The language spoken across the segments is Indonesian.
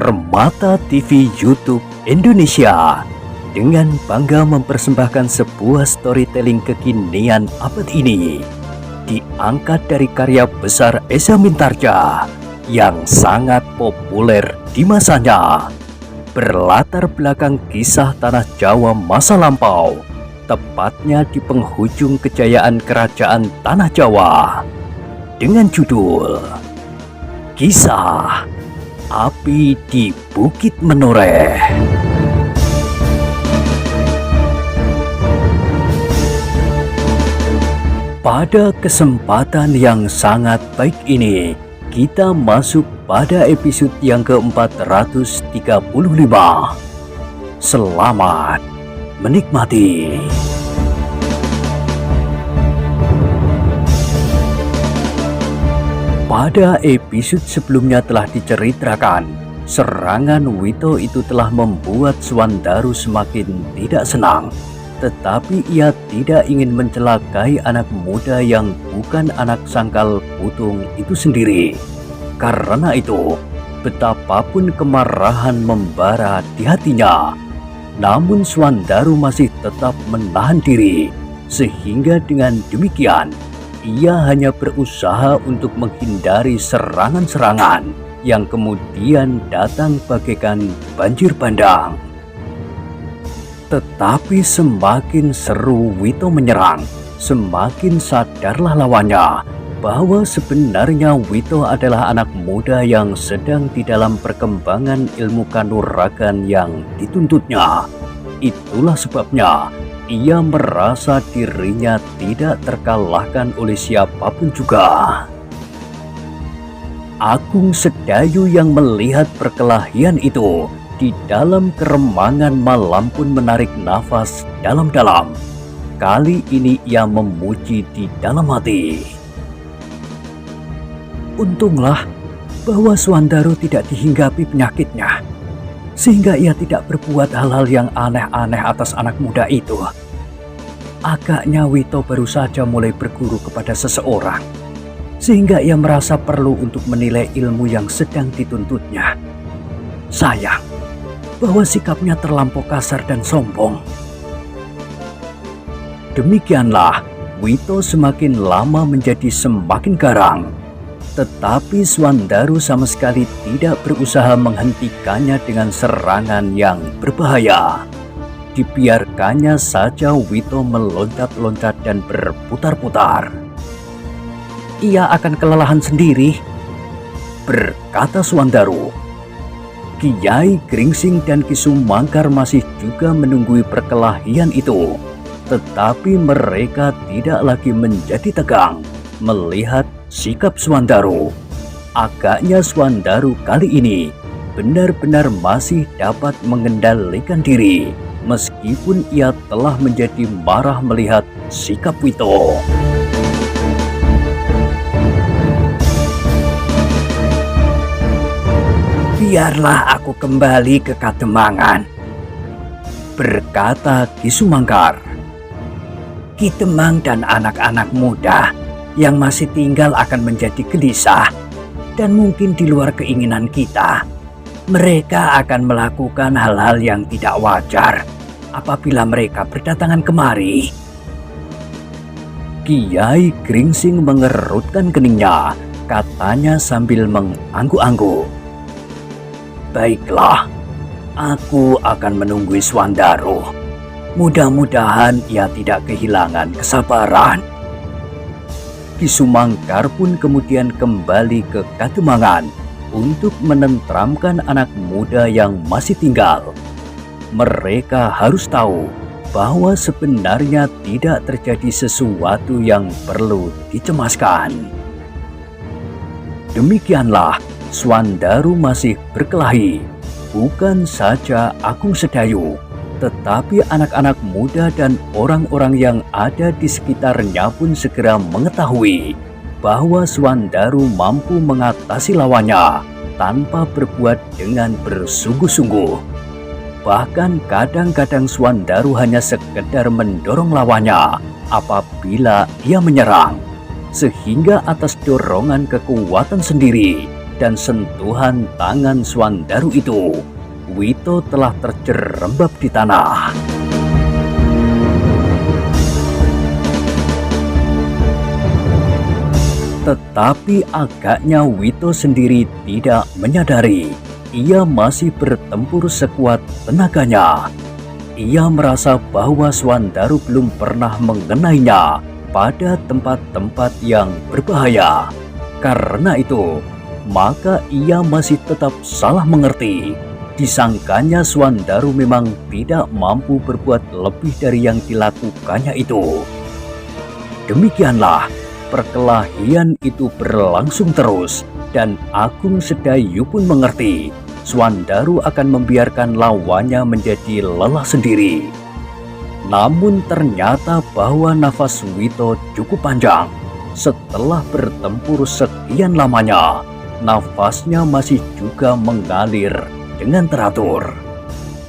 Permata TV YouTube Indonesia dengan bangga mempersembahkan sebuah storytelling kekinian abad ini, diangkat dari karya besar Esa Mintarja yang sangat populer di masanya, berlatar belakang kisah tanah Jawa masa lampau, tepatnya di penghujung kejayaan kerajaan tanah Jawa, dengan judul Kisah Api di Bukit Menoreh. Pada kesempatan yang sangat baik ini, kita masuk pada episode yang ke-435. Selamat menikmati. Pada episode sebelumnya telah diceritakan, serangan Wito itu telah membuat Swandaru semakin tidak senang. Tetapi ia tidak ingin mencelakai anak muda yang bukan anak sangkal Putung itu sendiri. Karena itu, betapapun kemarahan membara di hatinya, namun Swandaru masih tetap menahan diri. Sehingga dengan demikian, ia hanya berusaha untuk menghindari serangan-serangan yang kemudian datang bagaikan banjir bandang. Tetapi semakin seru Wito menyerang, semakin sadarlah lawannya bahwa sebenarnya Wito adalah anak muda yang sedang di dalam perkembangan ilmu kanuragan yang dituntutnya. Itulah sebabnya ia merasa dirinya tidak terkalahkan oleh siapapun juga. Agung Sedayu yang melihat perkelahian itu di dalam keremangan malam pun menarik nafas dalam-dalam. Kali ini ia memuji di dalam hati. Untunglah bahwa Swandaru tidak dihinggapi penyakitnya, sehingga ia tidak berbuat hal-hal yang aneh-aneh atas anak muda itu. Agaknya Wito baru saja mulai berguru kepada seseorang, sehingga ia merasa perlu untuk menilai ilmu yang sedang dituntutnya. Sayang bahwa sikapnya terlampau kasar dan sombong. Demikianlah Wito semakin lama menjadi semakin garang. Tetapi Swandaru sama sekali tidak berusaha menghentikannya dengan serangan yang berbahaya. Dibiarkannya saja Wito meloncat-loncat dan berputar-putar. Ia akan kelelahan sendiri, berkata Swandaru. Kiai Gringsing dan Ki Sumangkar masih juga menunggui perkelahian itu. Tetapi mereka tidak lagi menjadi tegang melihat sikap Swandaru. Agaknya Swandaru kali ini benar-benar masih dapat mengendalikan diri, meskipun ia telah menjadi marah melihat sikap Wito. Biarlah aku kembali ke Kademangan, berkata Ki Sumangkar. Ki Demang dan anak-anak muda yang masih tinggal akan menjadi gelisah, dan mungkin di luar keinginan kita. Mereka akan melakukan hal-hal yang tidak wajar apabila mereka berdatangan kemari. Kiai Gringsing mengerutkan keningnya, katanya sambil mengangguk-angguk. Baiklah, aku akan menunggu Swandaru. Mudah-mudahan ia tidak kehilangan kesabaran. Ki Sumangkar pun kemudian kembali ke Kademangan untuk menenteramkan anak muda yang masih tinggal. Mereka harus tahu bahwa sebenarnya tidak terjadi sesuatu yang perlu dicemaskan. Demikianlah Swandaru masih berkelahi. Bukan saja Agung Sedayu, tetapi anak-anak muda dan orang-orang yang ada di sekitarnya pun segera mengetahui bahwa Swandaru mampu mengatasi lawannya tanpa berbuat dengan bersungguh-sungguh. Bahkan kadang-kadang Swandaru hanya sekedar mendorong lawannya apabila ia menyerang, sehingga atas dorongan kekuatan sendiri dan sentuhan tangan Swandaru itu, Wito telah terjerembab di tanah. Tetapi agaknya Wito sendiri tidak menyadari ia masih bertempur sekuat tenaganya. Ia merasa bahwa Swandaru belum pernah mengenainya pada tempat-tempat yang berbahaya. Karena itu, maka ia masih tetap salah mengerti. Disangkanya Swandaru memang tidak mampu berbuat lebih dari yang dilakukannya itu. Demikianlah, perkelahian itu berlangsung terus, dan Agung Sedayu pun mengerti Swandaru akan membiarkan lawannya menjadi lelah sendiri. Namun ternyata bahwa nafas Wito cukup panjang. Setelah bertempur sekian lamanya, nafasnya masih juga mengalir dengan teratur.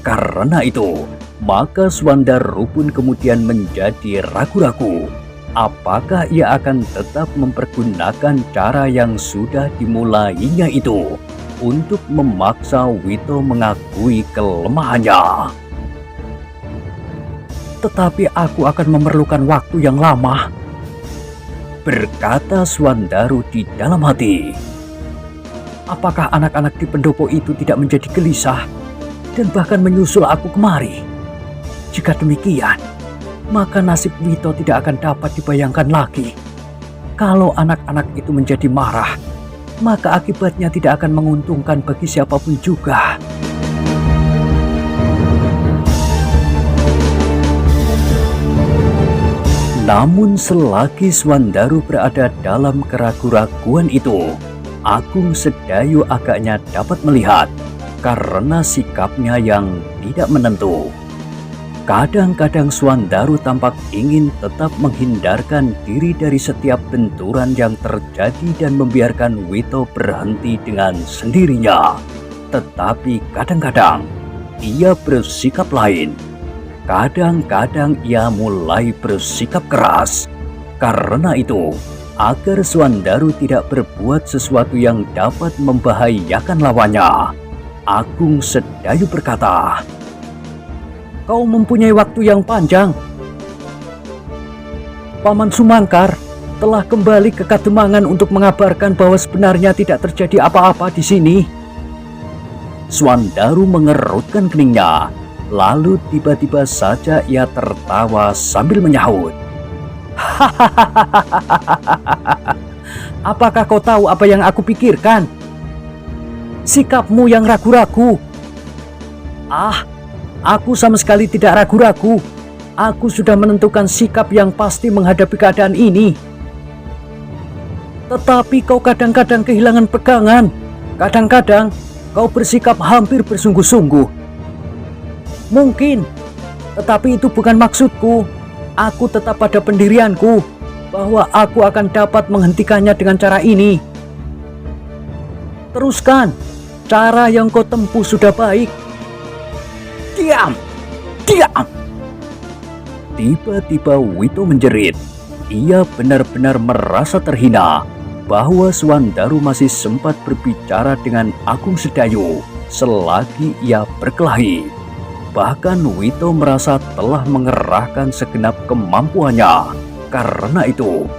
Karena itu, maka Swandaru pun kemudian menjadi ragu-ragu. Apakah ia akan tetap mempergunakan cara yang sudah dimulainya itu untuk memaksa Wito mengakui kelemahannya? Tetapi aku akan memerlukan waktu yang lama, berkata Swandaru di dalam hati. Apakah anak-anak di pendopo itu tidak menjadi gelisah dan bahkan menyusul aku kemari? Jika demikian, maka nasib Wito tidak akan dapat dibayangkan lagi. Kalau anak-anak itu menjadi marah, maka akibatnya tidak akan menguntungkan bagi siapapun juga. Namun selagi Swandaru berada dalam keraguan-raguan itu, Agung Sedayu agaknya dapat melihat karena sikapnya yang tidak menentu. Kadang-kadang Swandaru tampak ingin tetap menghindarkan diri dari setiap benturan yang terjadi dan membiarkan Wito berhenti dengan sendirinya. Tetapi kadang-kadang ia bersikap lain. Kadang-kadang ia mulai bersikap keras. Karena itu, agar Swandaru tidak berbuat sesuatu yang dapat membahayakan lawannya, Agung Sedayu berkata, "Kau mempunyai waktu yang panjang. Paman Sumangkar telah kembali ke Kademangan untuk mengabarkan bahwa sebenarnya tidak terjadi apa-apa di sini." Swandaru mengerutkan keningnya, lalu tiba-tiba saja ia tertawa sambil menyahut, "Apakah kau tahu apa yang aku pikirkan? Sikapmu yang ragu-ragu." Aku sama sekali tidak ragu-ragu. Aku sudah menentukan sikap yang pasti menghadapi keadaan ini. Tetapi kau kadang-kadang kehilangan pegangan. Kadang-kadang kau bersikap hampir bersungguh-sungguh. Mungkin, tetapi itu bukan maksudku. Aku tetap pada pendirianku bahwa aku akan dapat menghentikannya dengan cara ini. Teruskan, cara yang kau tempuh sudah baik. Diam! Diam! Tiba-tiba Wito menjerit. Ia benar-benar merasa terhina bahwa Swandaru masih sempat berbicara dengan Agung Sedayu selagi ia berkelahi. Bahkan Wito merasa telah mengerahkan segenap kemampuannya. Karena itu,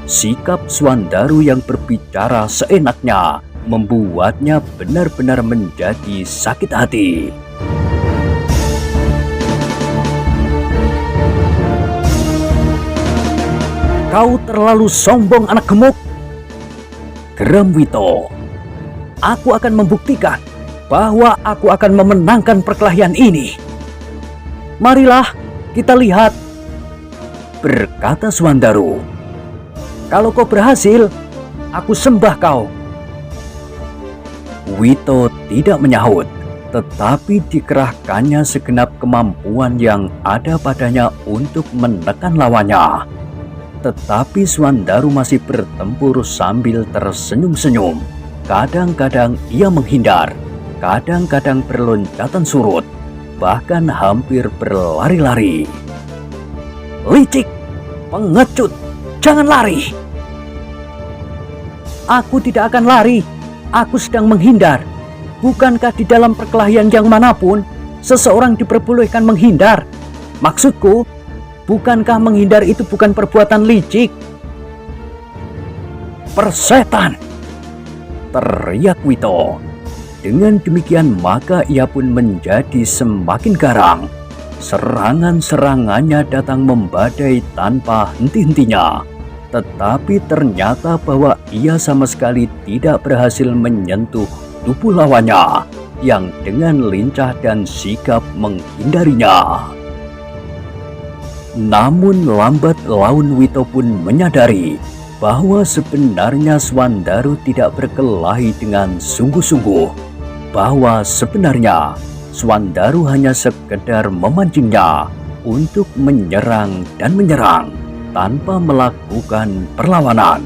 sikap Swandaru yang berbicara seenaknya membuatnya benar-benar menjadi sakit hati. "Kau terlalu sombong, anak gemuk," geram Wito. "Aku akan membuktikan bahwa aku akan memenangkan perkelahian ini. Marilah kita lihat," berkata Swandaru. "Kalau kau berhasil, aku sembah kau." Wito tidak menyahut, tetapi dikerahkannya segenap kemampuan yang ada padanya untuk menekan lawannya. Tetapi Swandaru masih bertempur sambil tersenyum-senyum. Kadang-kadang ia menghindar, kadang-kadang berloncatan surut, bahkan hampir berlari-lari. "Licik, pengecut, jangan lari." "Aku tidak akan lari. Aku sedang menghindar. Bukankah di dalam perkelahian yang manapun, seseorang diperbolehkan menghindar? Maksudku, bukankah menghindar itu bukan perbuatan licik? Persetan! Teriak Wito. Dengan demikian maka ia pun menjadi semakin garang. Serangan-serangannya datang membadai tanpa henti-hentinya. Tetapi ternyata bahwa ia sama sekali tidak berhasil menyentuh tubuh lawannya yang dengan lincah dan sigap menghindarinya. Namun lambat laun Wito pun menyadari bahwa sebenarnya Swandaru tidak berkelahi dengan sungguh-sungguh, bahwa sebenarnya Swandaru hanya sekedar memancingnya untuk menyerang dan menyerang tanpa melakukan perlawanan.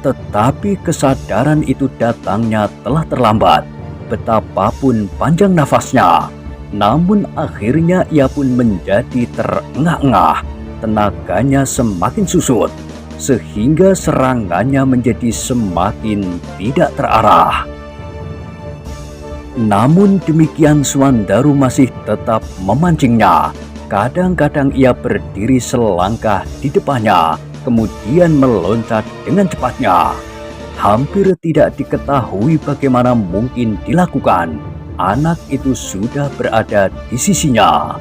Tetapi kesadaran itu datangnya telah terlambat, betapapun panjang nafasnya. Namun akhirnya ia pun menjadi terengah-engah, tenaganya semakin susut, sehingga serangannya menjadi semakin tidak terarah. Namun demikian Swandaru masih tetap memancingnya. Kadang-kadang ia berdiri selangkah di depannya, kemudian meloncat dengan cepatnya. Hampir tidak diketahui bagaimana mungkin dilakukan. Anak itu sudah berada di sisinya.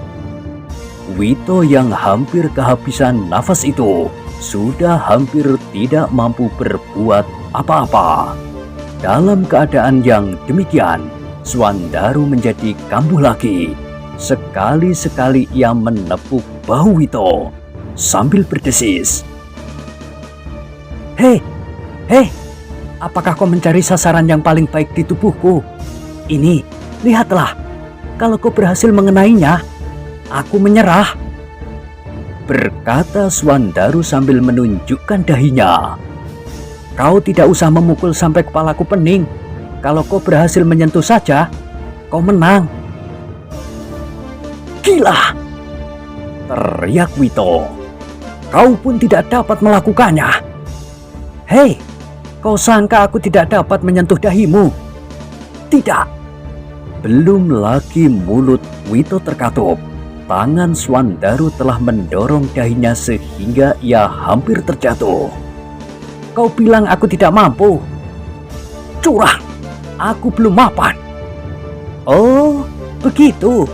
Wito yang hampir kehabisan nafas itu sudah hampir tidak mampu berbuat apa-apa. Dalam keadaan yang demikian, Swandaru menjadi kambuh lagi. Sekali-sekali ia menepuk bahu Wito sambil berdesis. Hei, apakah kau mencari sasaran yang paling baik di tubuhku? Ini, lihatlah, kalau kau berhasil mengenainya, aku menyerah. Berkata Swandaru sambil menunjukkan dahinya. Kau tidak usah memukul sampai kepalaku pening. Kalau kau berhasil menyentuh saja, kau menang. Gila! Teriak Wito. Kau pun tidak dapat melakukannya. Hei, kau sangka aku tidak dapat menyentuh dahimu? Tidak. Belum lagi mulut Wito terkatup, tangan Swandaru telah mendorong dahinya sehingga ia hampir terjatuh. Kau bilang aku tidak mampu? Curang, aku belum mapan. Oh, begitu.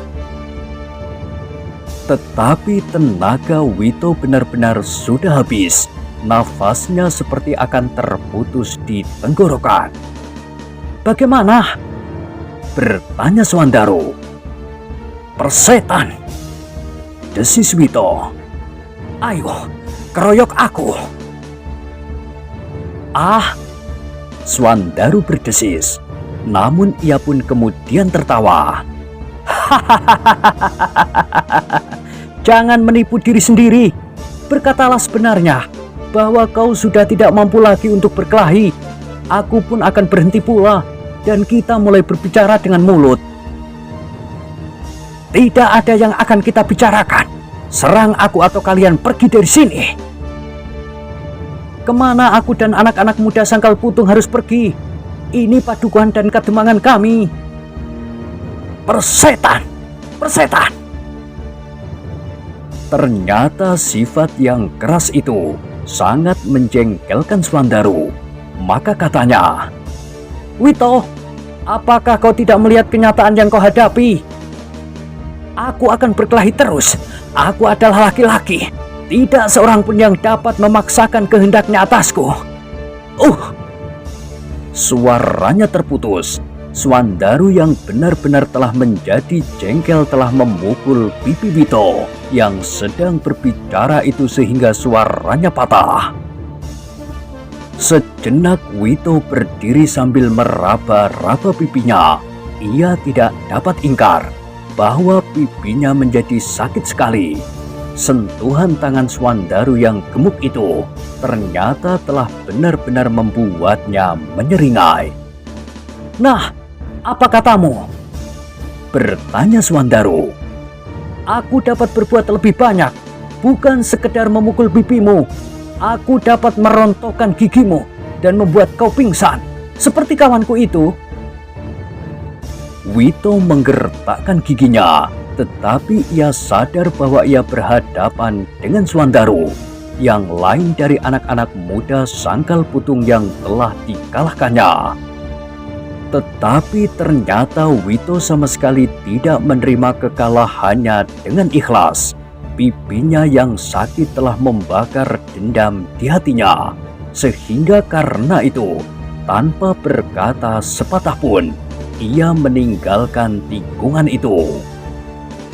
Tetapi tenaga Wito benar-benar sudah habis. Nafasnya seperti akan terputus di tenggorokan. Bagaimana? Bertanya Swandaru. Persetan, desis Wito. Ayo, keroyok aku. Ah, Swandaru berdesis. Namun ia pun kemudian tertawa. Jangan menipu diri sendiri. Berkatalah sebenarnya bahwa kau sudah tidak mampu lagi untuk berkelahi. Aku pun akan berhenti pula dan kita mulai berbicara dengan mulut. Tidak ada yang akan kita bicarakan. Serang aku atau kalian pergi dari sini. Kemana aku dan anak-anak muda Sangkal Putung harus pergi? Ini padukuhan dan kademangan kami. Persetan, persetan. Ternyata sifat yang keras itu sangat menjengkelkan Swandaru. Maka katanya, Wito, apakah kau tidak melihat kenyataan yang kau hadapi? Aku akan berkelahi terus. Aku adalah laki-laki. Tidak seorang pun yang dapat memaksakan kehendaknya atasku. Suaranya terputus. Swandaru yang benar-benar telah menjadi jengkel telah memukul pipi Wito yang sedang berbicara itu sehingga suaranya patah. Sejenak Wito berdiri sambil meraba-raba pipinya. Ia tidak dapat ingkar bahwa pipinya menjadi sakit sekali. Sentuhan tangan Swandaru yang gemuk itu ternyata telah benar-benar membuatnya menyeringai. Nah, apa katamu? Bertanya Swandaru. Aku dapat berbuat lebih banyak, bukan sekedar memukul pipimu. Aku dapat merontokkan gigimu dan membuat kau pingsan, seperti kawanku itu. Wito menggertakkan giginya, tetapi ia sadar bahwa ia berhadapan dengan Swandaru, yang lain dari anak-anak muda Sangkal Putung yang telah dikalahkannya. Tetapi ternyata Wito sama sekali tidak menerima kekalahannya dengan ikhlas. Pipinya yang sakit telah membakar dendam di hatinya, sehingga karena itu, tanpa berkata sepatah pun, ia meninggalkan tikungan itu.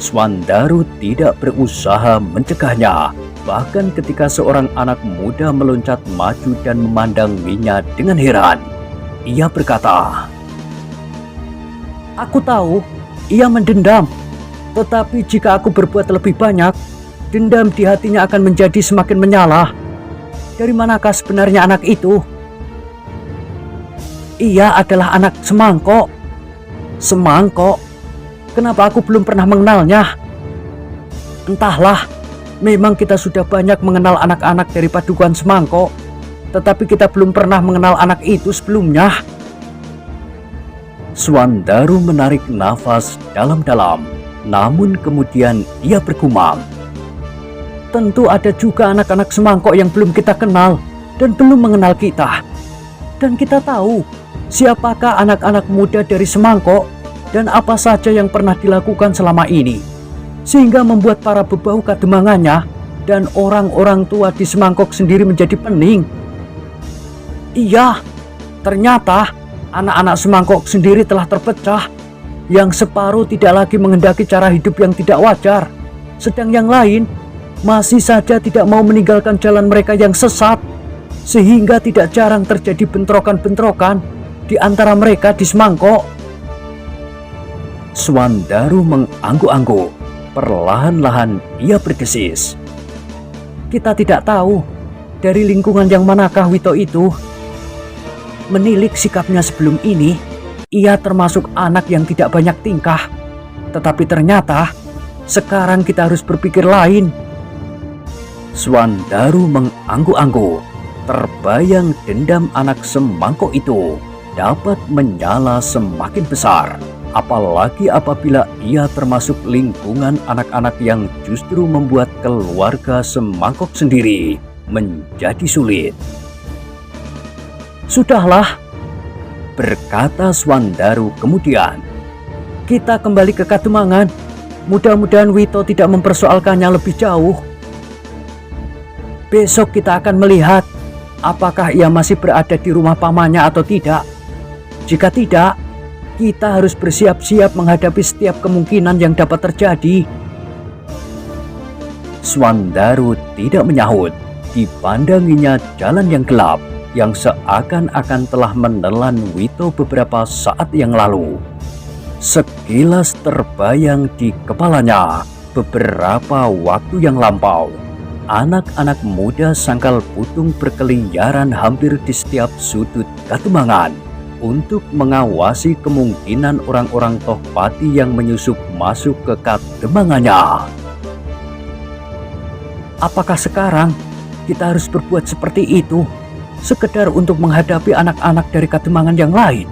Swandaru tidak berusaha mencegahnya, bahkan ketika seorang anak muda meloncat maju dan memandanginya dengan heran. Ia berkata, "Aku tahu ia mendendam, tetapi jika aku berbuat lebih banyak, dendam di hatinya akan menjadi semakin menyala. Dari manakah sebenarnya anak itu?" "Ia adalah anak Semangkok." "Semangkok? Kenapa aku belum pernah mengenalnya?" "Entahlah, memang kita sudah banyak mengenal anak-anak dari Padukuhan Semangkok, tetapi kita belum pernah mengenal anak itu sebelumnya." Swandaru menarik nafas dalam-dalam, namun kemudian ia bergumam, "Tentu ada juga anak-anak Semangkok yang belum kita kenal dan belum mengenal kita. Dan kita tahu siapakah anak-anak muda dari Semangkok dan apa saja yang pernah dilakukan selama ini, sehingga membuat para berbau kademangannya dan orang-orang tua di Semangkok sendiri menjadi pening. Iya, ternyata anak-anak Semangkok sendiri telah terpecah, yang separuh tidak lagi menghendaki cara hidup yang tidak wajar, sedang yang lain masih saja tidak mau meninggalkan jalan mereka yang sesat, sehingga tidak jarang terjadi bentrokan-bentrokan di antara mereka di Semangkok." Swandaru mengangguk-angguk. Perlahan-lahan ia berdesis, "Kita tidak tahu dari lingkungan yang manakah Wito itu. Menilik sikapnya sebelum ini, ia termasuk anak yang tidak banyak tingkah. Tetapi ternyata sekarang kita harus berpikir lain." Swandaru mengangguk-angguk. Terbayang dendam anak Semangkok itu dapat menyala semakin besar, apalagi apabila ia termasuk lingkungan anak-anak yang justru membuat keluarga Semangkok sendiri menjadi sulit. "Sudahlah," berkata Swandaru kemudian, "kita kembali ke Kademangan. Mudah-mudahan Wito tidak mempersoalkannya lebih jauh. Besok kita akan melihat apakah ia masih berada di rumah pamannya atau tidak. Jika tidak, kita harus bersiap-siap menghadapi setiap kemungkinan yang dapat terjadi." Swandaru tidak menyahut. Dipandanginya jalan yang gelap yang seakan-akan telah menelan Wito beberapa saat yang lalu. Sekilas terbayang di kepalanya beberapa waktu yang lampau. Anak-anak muda Sangkal Putung berkeliaran hampir di setiap sudut Kademangan untuk mengawasi kemungkinan orang-orang Tohpati yang menyusup masuk ke Kademangannya. "Apakah sekarang kita harus berbuat seperti itu, sekedar untuk menghadapi anak-anak dari Kademangan yang lain?"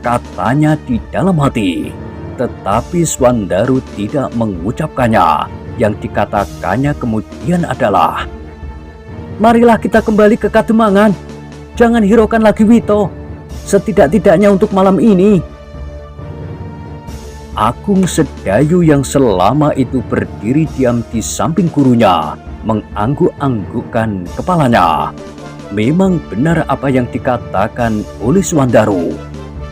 katanya di dalam hati. Tetapi Swandaru tidak mengucapkannya. Yang dikatakannya kemudian adalah, "Marilah kita kembali ke Kademangan. Jangan hiraukan lagi Wito, setidak-tidaknya untuk malam ini." Agung Sedayu yang selama itu berdiri diam di samping gurunya mengangguk-anggukkan kepalanya. Memang benar apa yang dikatakan oleh Swandaru.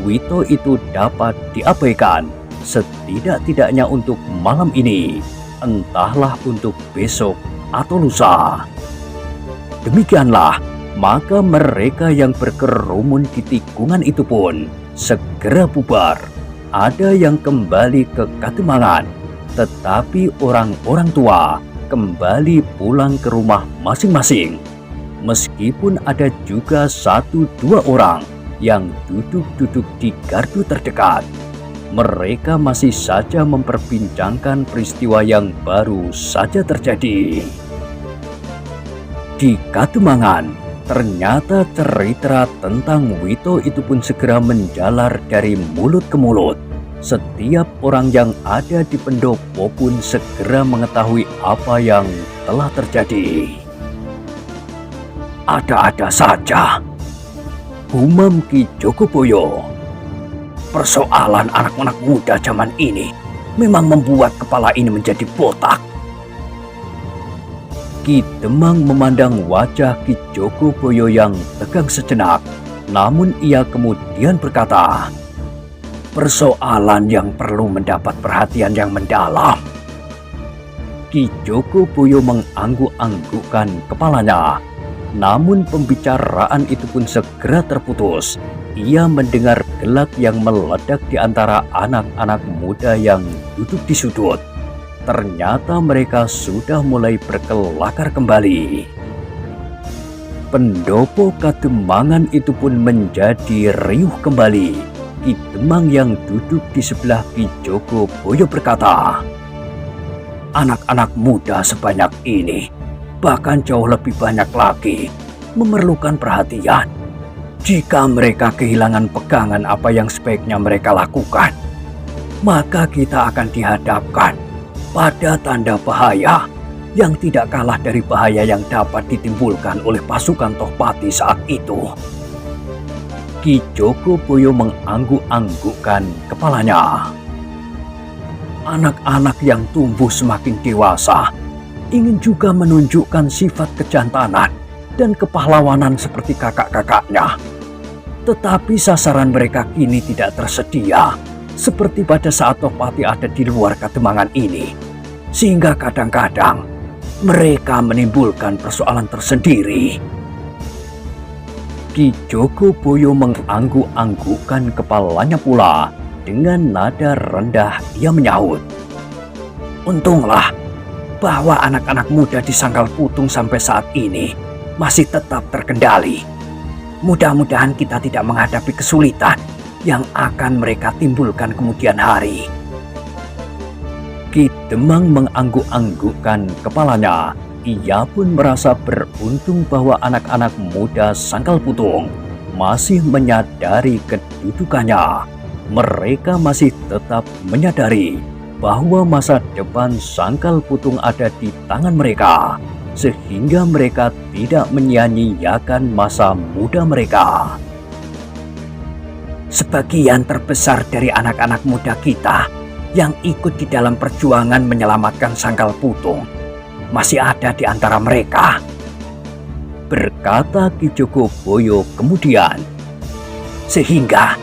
Wito itu dapat diabaikan, setidak-tidaknya untuk malam ini, entahlah untuk besok atau lusa. Demikianlah, maka mereka yang berkerumun di tikungan itu pun segera bubar. Ada yang kembali ke Kademangan, tetapi orang-orang tua kembali pulang ke rumah masing-masing. Meskipun ada juga 1-2 orang yang duduk-duduk di gardu terdekat, mereka masih saja memperbincangkan peristiwa yang baru saja terjadi. Di Kademangan, Ternyata cerita tentang Wito itu pun segera menjalar dari mulut ke mulut. Setiap orang yang ada di pendopo pun segera mengetahui apa yang telah terjadi. Ada-ada saja, gumam Ki Jogoboyo. Persoalan anak-anak muda zaman ini memang membuat kepala ini menjadi botak. Ki Demang memandang wajah Ki Jogoboyo yang tegang sejenak, namun ia kemudian berkata, persoalan yang perlu mendapat perhatian yang mendalam. Ki Jogoboyo mengangguk-anggukkan kepalanya, namun pembicaraan itu pun segera terputus. Ia mendengar gelak yang meledak di antara anak-anak muda yang duduk di sudut. Ternyata mereka sudah mulai berkelakar kembali. Pendopo Kademangan itu pun menjadi riuh kembali. Ki Demang yang duduk di sebelah Ki Jogoboyo berkata, anak-anak muda sebanyak ini, bahkan jauh lebih banyak lagi, memerlukan perhatian. Jika mereka kehilangan pegangan apa yang sebaiknya mereka lakukan, maka kita akan dihadapkan pada tanda bahaya yang tidak kalah dari bahaya yang dapat ditimbulkan oleh pasukan Tohpati saat itu. Ki Jogoboyo mengangguk-anggukkan kepalanya. Anak-anak yang tumbuh semakin dewasa ingin juga menunjukkan sifat kejantanan dan kepahlawanan seperti kakak-kakaknya. Tetapi sasaran mereka kini tidak tersedia seperti pada saat Tohpati ada di luar Kademangan ini, sehingga kadang-kadang mereka menimbulkan persoalan tersendiri. Ki Jogoboyo mengangguk-anggukkan kepalanya pula. Dengan nada rendah ia menyahut, untunglah bahwa anak-anak muda di Sangkal Putung sampai saat ini masih tetap terkendali. Mudah-mudahan kita tidak menghadapi kesulitan yang akan mereka timbulkan kemudian hari. Ki Demang mengangguk-anggukkan kepalanya. Ia pun merasa beruntung bahwa anak-anak muda Sangkal Putung masih menyadari kedudukannya. Mereka masih tetap menyadari bahwa masa depan Sangkal Putung ada di tangan mereka, sehingga mereka tidak menyia-nyiakan masa muda mereka. Sebagian terbesar dari anak-anak muda kita yang ikut di dalam perjuangan menyelamatkan Sangkal Putung masih ada di antara mereka, berkata Ki Jogoboyo kemudian, sehingga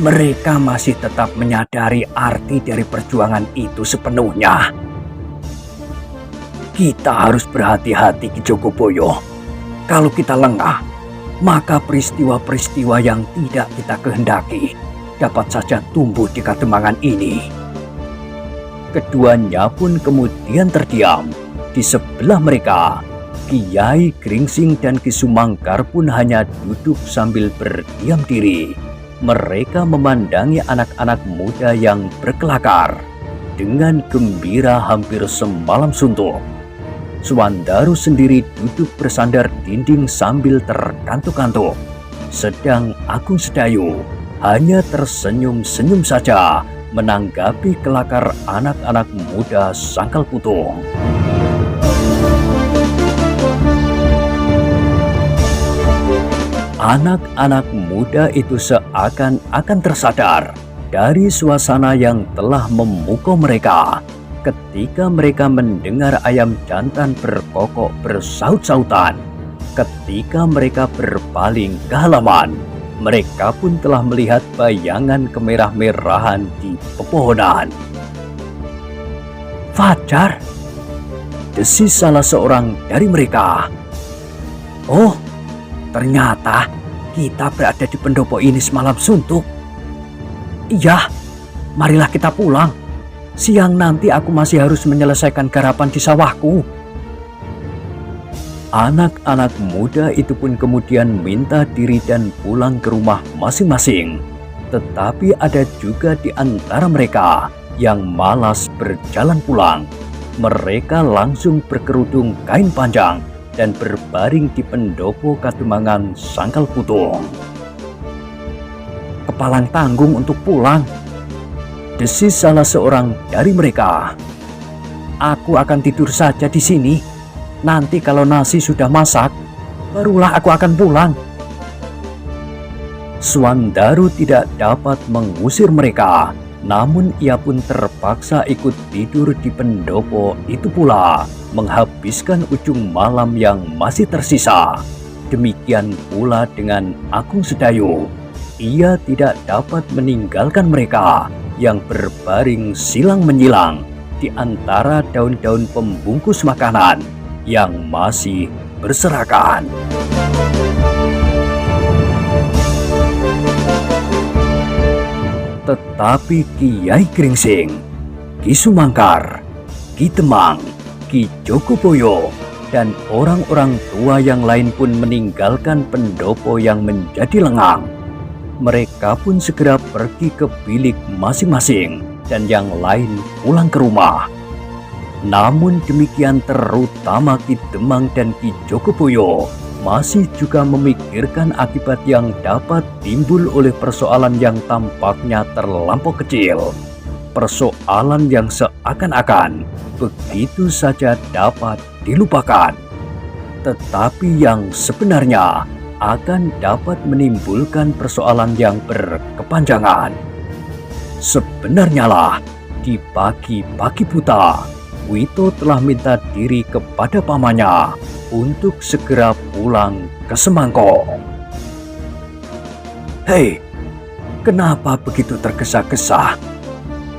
mereka masih tetap menyadari arti dari perjuangan itu sepenuhnya. Kita harus berhati-hati, Ki Jogoboyo. Kalau kita lengah, maka peristiwa-peristiwa yang tidak kita kehendaki dapat saja tumbuh di Kademangan ini. Keduanya pun kemudian terdiam. Di sebelah mereka, Kiai Gringsing dan Ki Sumangkar pun hanya duduk sambil berdiam diri. Mereka memandangi anak-anak muda yang berkelakar dengan gembira hampir semalam suntuk. Suwandaru sendiri duduk bersandar dinding sambil terkantuk-kantuk. Sedang Agung Sedayu hanya tersenyum-senyum saja menanggapi kelakar anak-anak muda Sangkal Putung. Anak-anak muda itu seakan-akan tersadar dari suasana yang telah memukau mereka. Ketika mereka mendengar ayam jantan berkokok bersaut-sautan, ketika mereka berpaling ke halaman, mereka pun telah melihat bayangan kemerah-merahan di pepohonan. Fajar, desis salah seorang dari mereka. Oh, ternyata kita berada di pendopo ini semalam suntuk. Iya, marilah kita pulang. Siang nanti aku masih harus menyelesaikan garapan di sawahku. Anak-anak muda itu pun kemudian minta diri dan pulang ke rumah masing-masing. Tetapi ada juga di antara mereka yang malas berjalan pulang. Mereka langsung berkerudung kain panjang dan berbaring di pendopo Kademangan Sangkal Putung. "Kepalang tanggung untuk pulang," desis salah seorang dari mereka. "Aku akan tidur saja di sini. Nanti kalau nasi sudah masak, barulah aku akan pulang." Swandaru tidak dapat mengusir mereka, namun ia pun terpaksa ikut tidur di pendopo itu pula, menghabiskan ujung malam yang masih tersisa. Demikian pula dengan Agung Sedayu. Ia tidak dapat meninggalkan mereka yang berbaring silang menyilang di antara daun-daun pembungkus makanan yang masih berserakan. Tetapi Kiai Gringsing, Ki Sumangkar, Ki Temang, Ki Jogoboyo, dan orang-orang tua yang lain pun meninggalkan pendopo yang menjadi lengang. Mereka pun segera pergi ke bilik masing-masing dan yang lain pulang ke rumah. Namun demikian terutama Ki Demang dan Ki Jogoboyo masih juga memikirkan akibat yang dapat timbul oleh persoalan yang tampaknya terlampau kecil. Persoalan yang seakan-akan begitu saja dapat dilupakan, tetapi yang sebenarnya akan dapat menimbulkan persoalan yang berkepanjangan. Sebenarnya lah, di pagi-pagi buta, Wito telah minta diri kepada pamannya untuk segera pulang ke Semangkok. "Hei, kenapa begitu tergesa-gesa?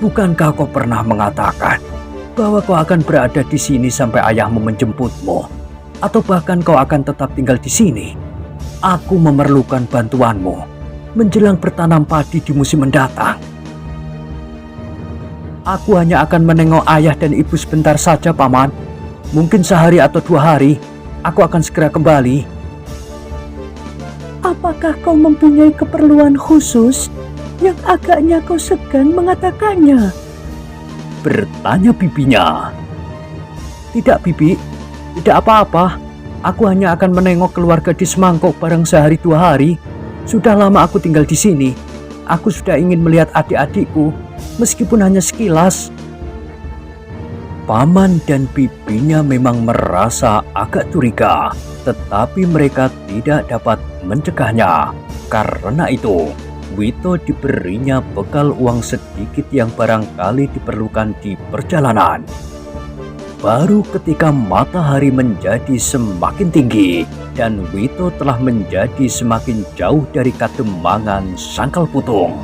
Bukankah kau pernah mengatakan bahwa kau akan berada di sini sampai ayahmu menjemputmu? Atau bahkan kau akan tetap tinggal di sini? Aku memerlukan bantuanmu menjelang bertanam padi di musim mendatang." "Aku hanya akan menengok ayah dan ibu sebentar saja, Paman. Mungkin sehari atau 2 hari. Aku akan segera kembali." "Apakah kau mempunyai keperluan khusus yang agaknya kau segan mengatakannya?" bertanya bibinya. "Tidak, Bibi. Tidak apa-apa. Aku hanya akan menengok keluarga di Semangkok bareng sehari 2 hari. Sudah lama aku tinggal di sini. Aku sudah ingin melihat adik-adikku, meskipun hanya sekilas." Paman dan bibinya memang merasa agak curiga, tetapi mereka tidak dapat mencegahnya. Karena itu, Wito diberinya bekal uang sedikit yang barangkali diperlukan di perjalanan. Baru ketika matahari menjadi semakin tinggi dan Wito telah menjadi semakin jauh dari Kademangan Sangkal Putung,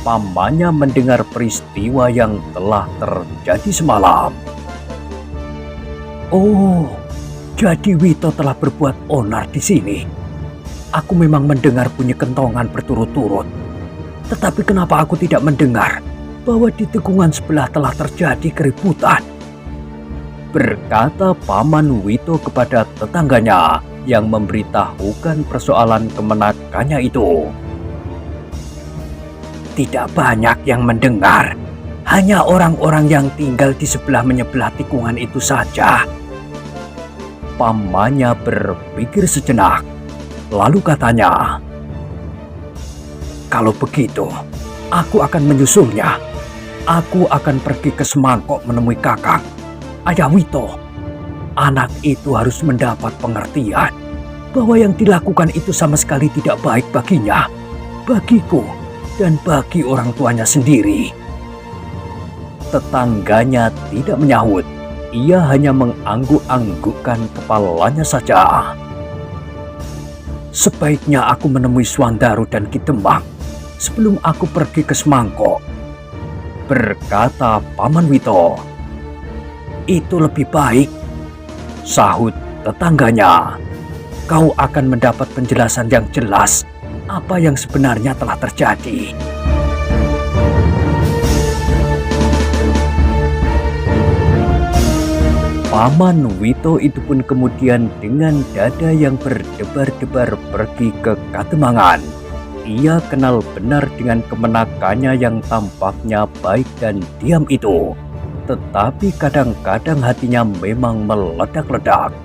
pamannya mendengar peristiwa yang telah terjadi semalam. "Oh, jadi Wito telah berbuat onar di sini. Aku memang mendengar bunyi kentongan berturut-turut. Tetapi kenapa aku tidak mendengar bahwa di tikungan sebelah telah terjadi keributan?" berkata Paman Wito kepada tetangganya yang memberitahukan persoalan kemenakannya itu. "Tidak banyak yang mendengar. Hanya orang-orang yang tinggal di sebelah menyebelah tikungan itu saja." Pamannya berpikir sejenak, lalu katanya, "Kalau begitu, aku akan menyusulnya. Aku akan pergi ke Semangkok menemui kakak, Ayah Wito. Anak itu harus mendapat pengertian bahwa yang dilakukan itu sama sekali tidak baik baginya, bagiku, dan bagi orang tuanya sendiri." Tetangganya tidak menyahut. Ia hanya mengangguk-anggukkan kepalanya saja. "Sebaiknya aku menemui Swandaru dan Ki Demang sebelum aku pergi ke Semangkok," berkata Paman Wito. "Itu lebih baik," sahut tetangganya. "Kau akan mendapat penjelasan yang jelas apa yang sebenarnya telah terjadi." Paman Wito itu pun kemudian dengan dada yang berdebar-debar pergi ke Kademangan. Ia kenal benar dengan kemenakannya yang tampaknya baik dan diam itu. Tetapi kadang-kadang hatinya memang meledak-ledak.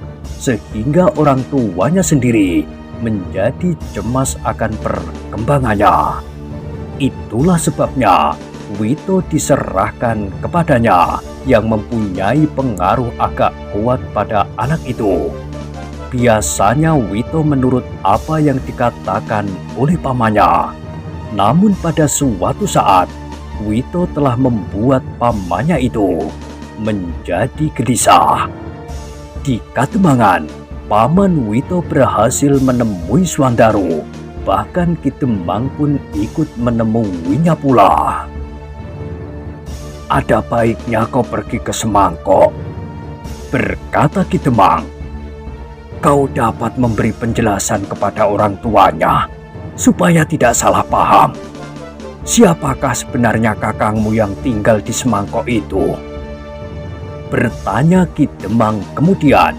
sehingga orang tuanya sendiri menjadi cemas akan perkembangannya. Itulah sebabnya Wito diserahkan kepadanya yang mempunyai pengaruh agak kuat pada anak itu. Biasanya Wito menurut apa yang dikatakan oleh pamannya. Namun pada suatu saat, Wito telah membuat pamannya itu menjadi gelisah. Di Kademangan, paman Wito berhasil menemui Swandaru. Bahkan Ki Demang pun ikut menemuinya pula. "Ada baiknya kau pergi ke Semangkok," berkata Ki Demang. "Kau dapat memberi penjelasan kepada orang tuanya supaya tidak salah paham. Siapakah sebenarnya kakangmu yang tinggal di Semangkok itu?" bertanya Ki Demang kemudian.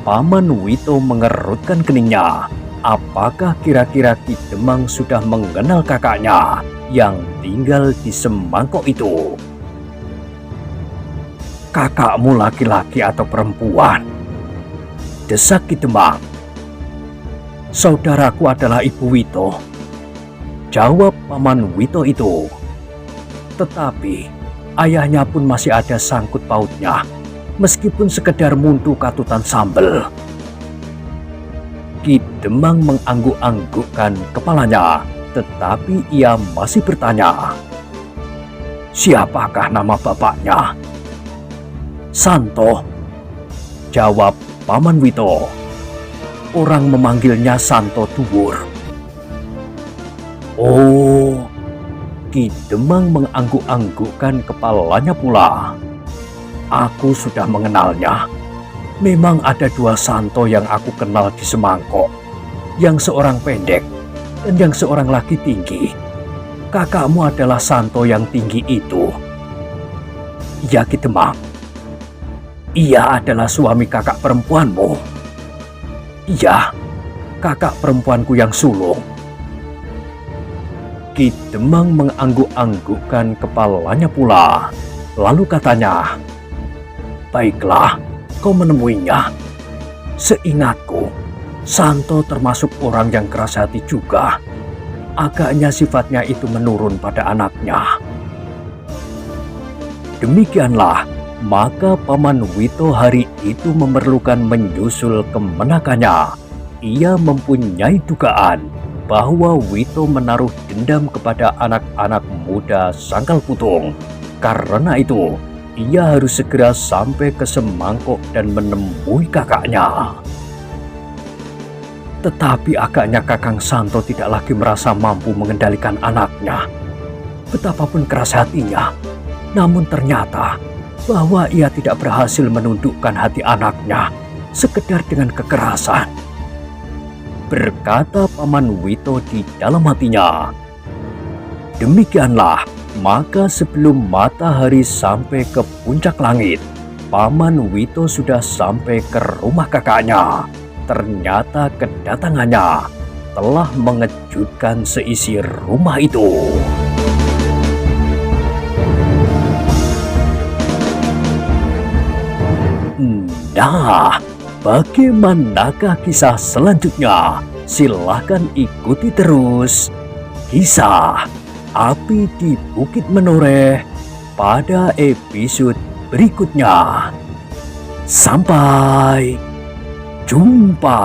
Paman Wito mengerutkan keningnya. Apakah kira-kira Ki Demang sudah mengenal kakaknya yang tinggal di Semangkok itu? "Kakakmu laki-laki atau perempuan?" desak Ki Demang. "Saudaraku adalah Ibu Wito," jawab paman Wito itu. "Tetapi ayahnya pun masih ada sangkut pautnya, meskipun sekedar muntu katutan sambel." Ki Demang mengangguk-anggukkan kepalanya, tetapi ia masih bertanya, "Siapakah nama bapaknya?" "Santo," jawab paman Wito. "Orang memanggilnya Santo Dhuwur." "Oh," Ki Demang mengangguk-anggukkan kepalanya pula. "Aku sudah mengenalnya. Memang ada dua Santo yang aku kenal di Semangkok, yang seorang pendek dan yang seorang lagi tinggi. Kakakmu adalah Santo yang tinggi itu." "Iya Ki Demang." "Ia adalah suami kakak perempuanmu?" "Iya, kakak perempuanku yang sulung." Ki Demang mengangguk-anggukkan kepalanya pula. Lalu katanya, "Baiklah, kau menemuinya. Seingatku, Santo termasuk orang yang keras hati juga. Agaknya sifatnya itu menurun pada anaknya." Demikianlah, maka paman Wito hari itu memerlukan menyusul kemenakannya. Ia mempunyai dugaan bahwa Wito menaruh dendam kepada anak-anak muda Sangkal Putung. Karena itu, ia harus segera sampai ke Semangkok dan menemui kakaknya. Tetapi agaknya Kakang Santo tidak lagi merasa mampu mengendalikan anaknya. Betapapun keras hatinya, namun ternyata bahwa ia tidak berhasil menundukkan hati anaknya sekedar dengan kekerasan, berkata paman Wito di dalam hatinya. Demikianlah, maka sebelum matahari sampai ke puncak langit, paman Wito sudah sampai ke rumah kakaknya. Ternyata kedatangannya telah mengejutkan seisi rumah itu. Nah, bagaimanakah kisah selanjutnya? Silahkan ikuti terus kisah Api di Bukit Menoreh pada episode berikutnya. Sampai jumpa.